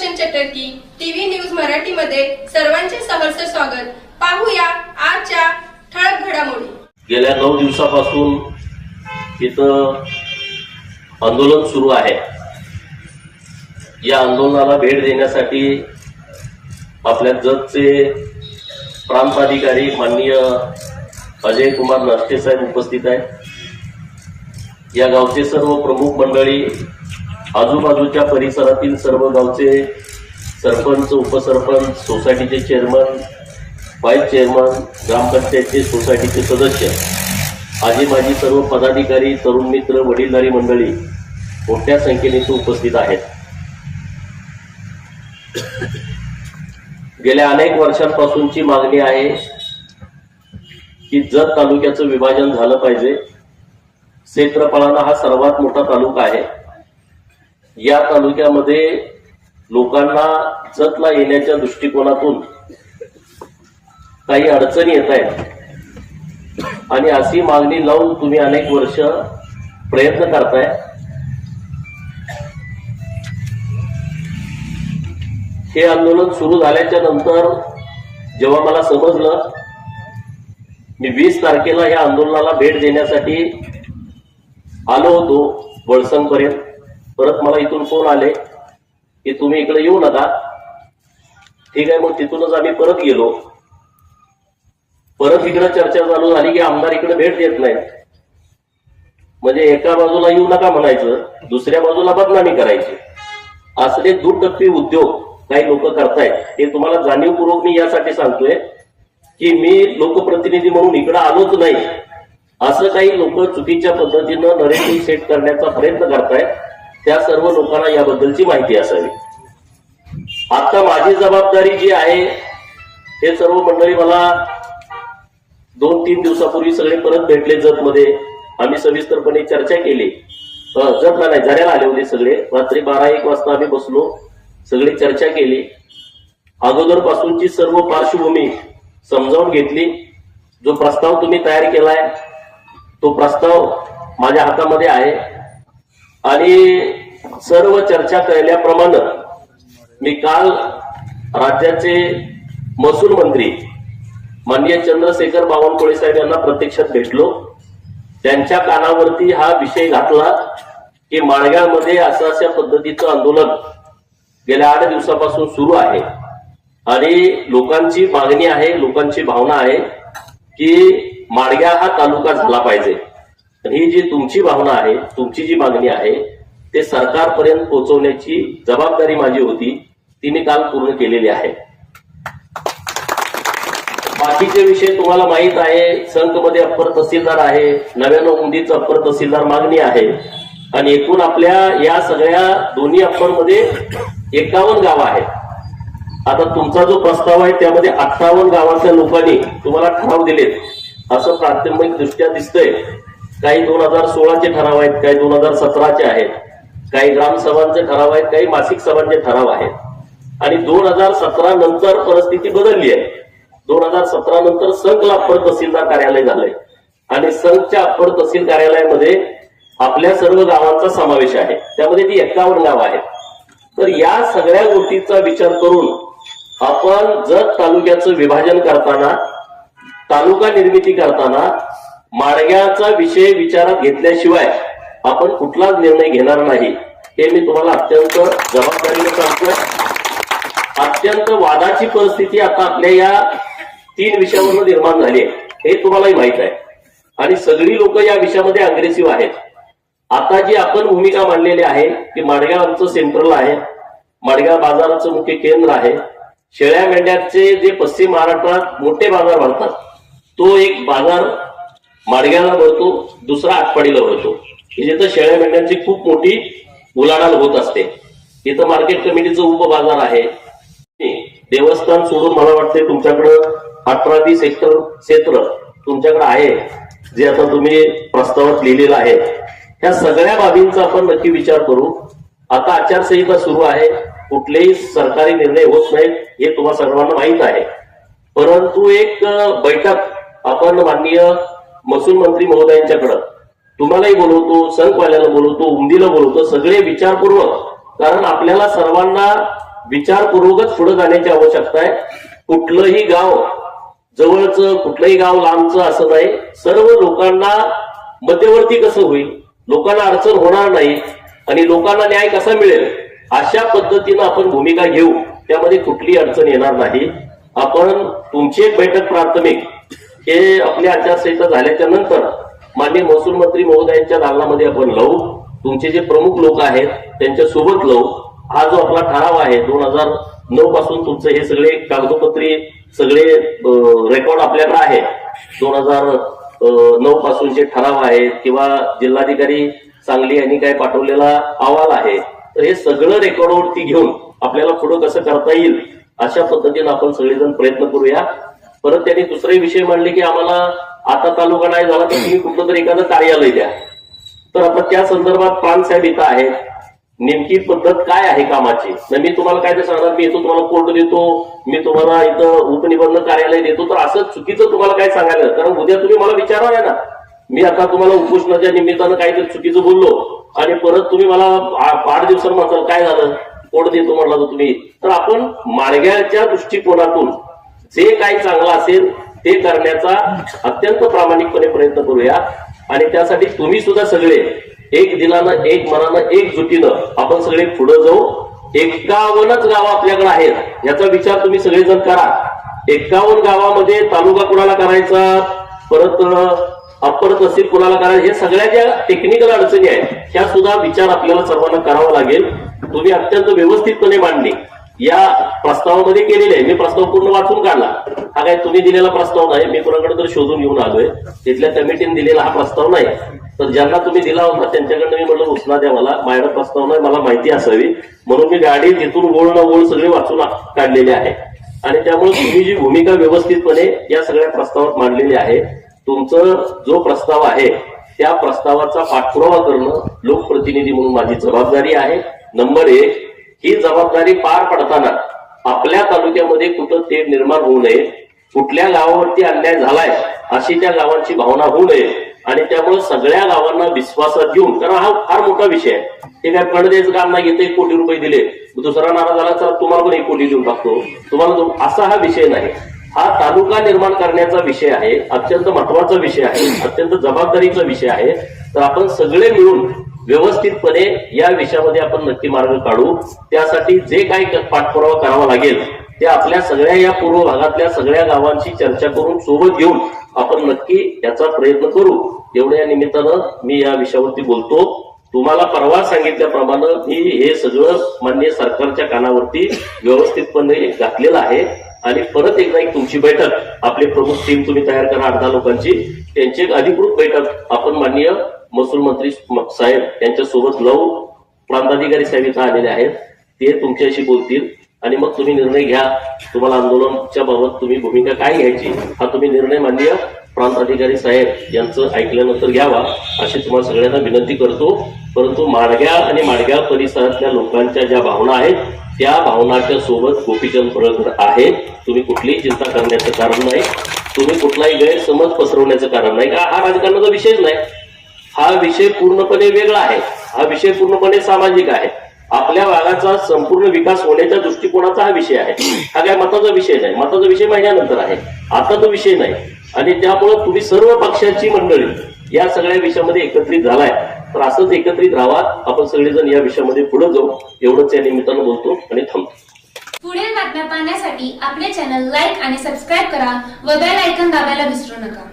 Roshan चटर्की TV news Marathi मध्ये सर्वांचे सहर्ष स्वागत। पाहूया आजच्या ठळक घडामोडी। गेल्या 9 दिवसापासून इथं आंदोलन सुरू आहे। या आंदोलनाला भेट देण्यासाठी आपल्या जतचे प्रांताधिकारी माननीय अजय कुमार नष्टे साहेब उपस्थित आहेत। या गावचे सर्व प्रमुख मंडळी, आजूबाजूच्या परिसरातील सर्व गावचे सरपंच, उपसरपंच, सोसायटीचे चेअरमन, व्हाईस चेअरमन, ग्रामपंचायतचे सोसायटीचे सदस्य, आजी माजी सर्व पदाधिकारी, तरुण मित्र, वडीलधारी मंडळी मोठ्या संख्येने उपस्थित आहेत। गेल्या अनेक वर्षांपासूनची मागणी आहे की जत तालुक्याचं विभाजन झालं पाहिजे। क्षेत्रफळाने हा सर्वात मोठा तालुका आहे। या तालुक्यामध्ये लोकांना जतला येण्याच्या दृष्टिकोनातून काही अडचणी येत आहेत आणि अशी मागणी लावून तुम्ही अनेक वर्ष प्रयत्न करताय। हे आंदोलन सुरू झाल्याच्या नंतर जेव्हा मला समजलं, मी 20 तारखेला या आंदोलनाला भेट देण्यासाठी आलो होतो वळसंगपर्यंत। परत मला इथून फोन आले की तुम्ही इकडे येऊ नका। ठीक आहे, मग तिथूनच आम्ही परत गेलो। परत इकडे चर्चा चालू झाली की आमदार इकडे भेट देत नाही, म्हणजे एका बाजूला येऊ नका म्हणायचं, दुसऱ्या बाजूला बदनामी करायची। असले दुटप्पी उद्योग काही लोक करतायत। हे तुम्हाला जाणीवपूर्वक मी यासाठी सांगतोय की मी लोकप्रतिनिधी म्हणून इकडे आलोच नाही, असं काही लोक चुकीच्या पद्धतीनं नरेटिव्ह सेट करण्याचा प्रयत्न करतायत। त्या सर्व लोकांना याबद्दलची माहिती असावी। आता माझी जबाबदारी जी आहे, हे सर्व मंडळी मला 2-3 दिवसापूर्वी सगळे परत भेटले जतमध्ये। आम्ही सविस्तरपणे चर्चा केली। जतला नाही, झऱ्याला आले होते सगळे। रात्री 12-1 वाजता आम्ही बसलो, सगळी चर्चा केली। अगोदर पासूनची सर्व पार्श्वभूमी समजावून घेतली। जो प्रस्ताव तुम्ही तयार केलाय तो प्रस्ताव माझ्या हातामध्ये आहे आणि सर्व चर्चा केल्याप्रमाणे मी काल राज्याचे महसूल मंत्री माननीय चंद्रशेखर बावनकुळे साहेब यांना प्रत्यक्षात भेटलो। त्यांच्या कानावरती हा विषय घातला की माळगावमध्ये अशा पद्धतीचं आंदोलन गेल्या 8 दिवसापासून सुरू आहे आणि लोकांची मागणी आहे, लोकांची भावना आहे की माळगाव हा तालुका झाला पाहिजे। ही जी तुमची भावना आहे, तुमची जी मागणी आहे, ते सरकारपर्यंत पोहोचवण्याची जबाबदारी माझी होती, ती मी काल पूर्ण केलेली आहे। बाकीचे विषय तुम्हाला माहित आहे। संघमध्ये अप्पर तहसीलदार आहे, नव्यानं उंदीचं अप्पर तहसीलदार मागणी आहे आणि एकूण आपल्या या सगळ्या दोन्ही अप्परमध्ये 51 गावं आहेत। आता तुमचा जो प्रस्ताव आहे त्यामध्ये 58 गावाच्या लोकांनी तुम्हाला ठराव दिलेत असं प्राथमिक दृष्ट्या दिसतंय। काही 2016चे ठराव आहेत, काही 2017चे आहेत, काही ग्रामसभांचे ठराव आहेत, काही मासिक सभांचे ठराव आहेत आणि 2017 नंतर परिस्थिती बदलली आहे। 2017 नंतर संघला अप्पर तहसीलदार कार्यालय झालंय आणि संघच्या अप्पर तहसील कार्यालयामध्ये आपल्या सर्व गावांचा समावेश आहे, त्यामध्ये ती 51 गावं आहेत। तर या सगळ्या गोष्टीचा विचार करून आपण जत तालुक्याचं विभाजन करताना, तालुका निर्मिती करताना माळगावचा विषय विचारात घेतल्याशिवाय आपण कुठलाच निर्णय घेणार नाही, हे मी तुम्हाला अत्यंत जबाबदारीने सांगतोय। अत्यंत वादाची परिस्थिती आता आपल्या या 3 विषयावरून निर्माण झाली आहे, हे तुम्हालाही माहित आहे आणि सगळी लोक या विषयामध्ये अग्रेसिव्ह आहेत। आता जी आपण भूमिका मांडलेली आहे की माळगाव आमचं सेंट्रल आहे, माळगाव बाजाराचं मुख्य केंद्र आहे। शेळ्या मेंढ्याचे जे पश्चिम महाराष्ट्रात मोठे बाजार भरतात, तो एक बाजार माळगावला भरतो, दुसरा आटपाडीला भरतो। जिथं शेळ्या मेंढ्यांची खूप मोठी उलाढाल होत असते, इथं मार्केट कमिटीचं उपबाजार आहे। देवस्थान सोडून मला वाटते तुमच्याकडं 18-20 हेक्टर क्षेत्र तुमच्याकडे आहे, जे आता तुम्ही प्रस्तावात लिहिलेलं आहे। ह्या सगळ्या बाबींचा आपण नक्की विचार करू। आता आचारसंहिता सुरू आहे, कुठलेही सरकारी निर्णय होत नाहीत, हे तुम्हा सर्वांना माहित आहे। परंतु एक बैठक आपण माननीय महसूल मंत्री महोदयांच्याकडे, तुम्हालाही बोलवतो, संघवाल्याला बोलवतो, उमदीला बोलवतो, सगळे विचारपूर्वक, कारण आपल्याला सर्वांना विचारपूर्वकच पुढे जाण्याची आवश्यकता आहे. कुठलंही गाव जवळचं, कुठलंही गाव लांबचं असं नाही. सर्व लोकांना मध्यवर्ती कसं होईल, लोकांना अडचण होणार नाही आणि लोकांना न्याय कसा मिळेल, अशा पद्धतीनं आपण भूमिका घेऊ. त्यामध्ये कुठलीही अडचण येणार नाही. आपण तुमची एक बैठक प्राथमिक हे आपली आचारसंहिता झाल्याच्या नंतर माननीय महसूल मंत्री महोदयांच्या दालनामध्ये आपण लावू. तुमचे जे प्रमुख लोक आहेत त्यांच्या सोबत लावू. हा जो आपला ठराव आहे 2009 पासून तुमचं हे सगळे कागदोपत्री सगळे रेकॉर्ड आपल्याकडे आहे. 2009 पासूनचे ठराव आहेत किंवा जिल्हाधिकारी सांगली यांनी काय पाठवलेला अहवाल आहे, तर हे सगळं रेकॉर्डवरती घेऊन आपल्याला पुढे कसं करता येईल अशा पद्धतीनं आपण सगळेजण प्रयत्न करूया. परत त्यांनी दुसरे विषय मांडले की आम्हाला आता तालुका नाही झाला तर तुम्ही कुठलं तरी एखादं कार्यालय द्या. तर आता त्या संदर्भात प्रांतसाहेब इथं आहेत. नेमकी पद्धत काय आहे कामाची, मी तुम्हाला काय ते सांगणार, मी इथं तुम्हाला कोर्ट देतो, मी तुम्हाला इथं उपनिबंधक कार्यालय देतो, तर असं चुकीचं तुम्हाला काय सांगायला, कारण उद्या तुम्ही मला विचारणार आहे ना. मी आता तुम्हाला उपोषणाच्या निमित्तानं काहीतरी चुकीचं बोललो आणि परत तुम्ही मला 8 दिवसांनी म्हणताल काय झालं, कोर्ट देतो म्हटलं तर तुम्ही. तर आपण माडग्याच्या दृष्टिकोनातून जे काही चांगलं असेल ते करण्याचा अत्यंत प्रामाणिकपणे प्रयत्न करूया. आणि त्यासाठी तुम्ही सुद्धा सगळे एक दिलानं, एक मनानं, एकजुटीनं आपण सगळे पुढे जाऊ. 51च गावं आपल्याकडे आहेत याचा विचार तुम्ही सगळेजण करा. 51 गावामध्ये तालुका कुणाला करायचा, परत अप्पर तहसील कुणाला करायचं, हे सगळ्या ज्या टेक्निकल अडचणी आहेत ह्या सुद्धा विचार आपल्याला सर्वांना करावा लागेल. तुम्ही अत्यंत व्यवस्थितपणे मांडणी या प्रस्तावामध्ये केलेले आहे. मी प्रस्ताव पूर्ण वाचून काढला. हा काय तुम्ही दिलेला प्रस्ताव नाही, मी कोणाकडे तर शोधून घेऊन आलोय. तिथल्या कमिटीने दिलेला हा प्रस्ताव नाही. तर ज्यांना तुम्ही दिला होता त्यांच्याकडनं मी म्हटलं उचला द्या, मला माझ्याकडे प्रस्ताव नाही, मला माहिती असावी म्हणून मी गाडी तिथून ओळ न ओळ सगळे वाचून काढलेले आहे. आणि त्यामुळे तुम्ही जी भूमिका व्यवस्थितपणे या सगळ्या प्रस्तावात मांडलेली आहे, तुमचं जो प्रस्ताव आहे त्या प्रस्तावाचा पाठपुरावा करणं लोकप्रतिनिधी म्हणून माझी जबाबदारी आहे. नंबर 1, ही जबाबदारी पार पडताना आपल्या तालुक्यामध्ये कुठं तेढ निर्माण होऊ नये, कुठल्या गावावरती अन्याय झालाय अशी त्या गावांची भावना होऊ नये. आणि त्यामुळे सगळ्या गावांना विश्वासात घेऊन, कारण हा फार मोठा विषय आहे, ते काय फंड द्यायचं काम नाही, घेते 1 कोटी रुपये दिले, दुसरा नाराज झाला तर तुम्हाला पण 1 कोटी देऊन टाकतो, तुम्हाला असा हा विषय नाही. हा तालुका निर्माण करण्याचा विषय आहे, अत्यंत महत्वाचा विषय आहे, अत्यंत जबाबदारीचा विषय आहे. तर आपण सगळे मिळून व्यवस्थितपणे या विषयामध्ये आपण नक्की मार्ग काढू. त्यासाठी जे काही पाठपुरावा करावा लागेल ते आपल्या सगळ्या या पूर्व भागातल्या सगळ्या गावांची चर्चा करून सोबत घेऊन आपण नक्की याचा प्रयत्न करू. एवढ्या निमित्तानं मी या विषयावरती बोलतो. तुम्हाला परवा सांगितल्याप्रमाणे मी हे सगळं माननीय सरकारच्या कानावरती व्यवस्थितपणे घातलेलं आहे. आणि परत एकदा एक तुमची बैठक, आपले प्रमुख टीम तुम्ही तयार करा 8-10 लोकांची, त्यांची एक अधिकृत बैठक आपण माननीय महसूल मंत्री साहेब यांच्या सोबत लावू. प्रांताधिकारी साहेब इथं आलेले आहेत, ते तुमच्याशी बोलतील आणि मग तुम्ही निर्णय घ्या. तुम्हाला आंदोलनाच्या बाबत तुम्ही भूमिका काय घ्यायची हा तुम्ही निर्णय माननीय प्रांताधिकारी साहेब यांचं ऐकल्यानंतर घ्यावा अशी तुम्हाला सगळ्यांना विनंती करतो. परंतु माडग्या आणि माडग्या परिसरातल्या लोकांच्या ज्या भावना आहेत त्या भावनाच्या सोबत गोपीचंद पडळकर आहेत. तुम्ही कुठलीही चिंता करण्याचं कारण नाही, तुम्ही कुठलाही गैरसमज पसरवण्याचं कारण नाही, का हा राजकारणाचा विषयच नाही. हा विषय पूर्णपणे वेगळा आहे, हा विषय पूर्णपणे सामाजिक आहे. आपल्या भागाचा संपूर्ण विकास होण्याच्या दृष्टिकोनाचा हा विषय आहे. हा काय मताचा विषय नाही, मताचा विषय महिन्यानंतर आहे, आता तो विषय नाही. आणि त्यामुळे तुम्ही सर्व पक्षाची मंडळी या सगळ्या विषयामध्ये एकत्रित झालाय, तर असंच एकत्रित राहा. आपण सगळेजण या विषयामध्ये पुढे जाऊ, एवढंच या निमित्तानं बोलतो आणि थांबतो. पुढील बातम्या पाहण्यासाठी आपले चॅनल लाईक आणि सबस्क्राईब करा व बेल आयकॉन दाबायला विसरू नका.